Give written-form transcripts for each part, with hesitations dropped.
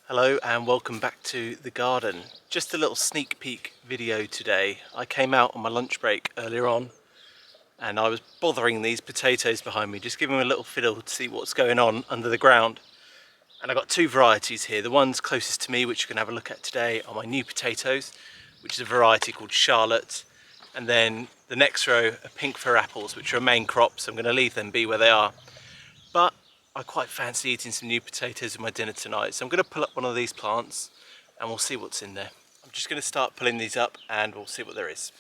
Hello and welcome back to the garden. Just a little sneak peek video today. I came out on my lunch break earlier on and I was bothering these potatoes behind me, just giving them a little fiddle to see what's going on under the ground. And I got two varieties here. The ones closest to me, which you're going to have a look at today, are my new potatoes, which is a variety called Charlotte. And then the next row are pink fir apples, which are a main crop, so I'm going to leave them be where they are. But I quite fancy eating some new potatoes with my dinner tonight, so I'm going to pull up one of these plants and we'll see what's in there. I'm just going to start pulling these up and we'll see what there is.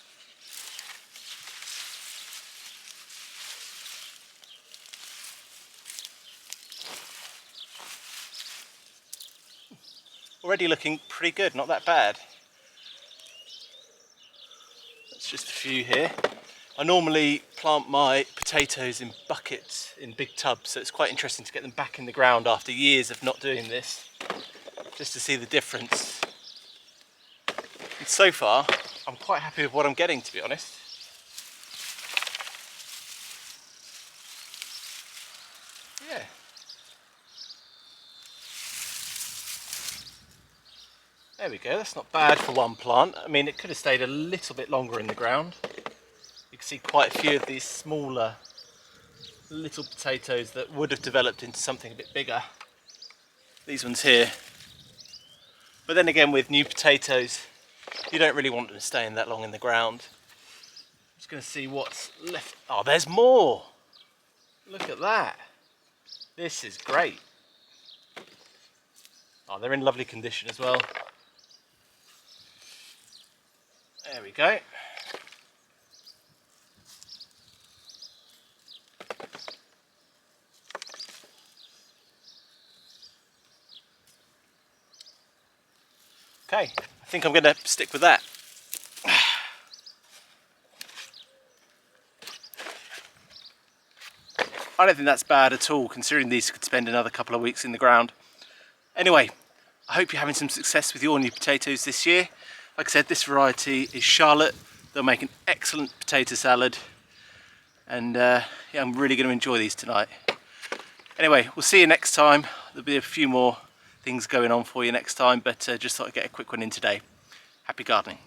Already looking pretty good, not that bad. That's just a few here. I normally plant my potatoes in buckets, in big tubs, so it's quite interesting to get them back in the ground after years of not doing this, just to see the difference. And so far, I'm quite happy with what I'm getting, to be honest. Yeah. There we go, that's not bad for one plant. I mean, it could have stayed a little bit longer in the ground. You can see quite a few of these smaller little potatoes that would have developed into something a bit bigger. These ones here. But then again, with new potatoes, you don't really want them staying that long in the ground. I'm just going to see what's left. Oh, there's more! Look at that. This is great. Oh, they're in lovely condition as well. There we go. Okay, I think I'm going to stick with that. I don't think that's bad at all, considering these could spend another couple of weeks in the ground. Anyway, I hope you're having some success with your new potatoes this year. Like I said, this variety is Charlotte. They'll make an excellent potato salad. And yeah, I'm really going to enjoy these tonight. Anyway, we'll see you next time. There'll be a few more things going on for you next time, but just thought I'd get a quick one in today. Happy gardening.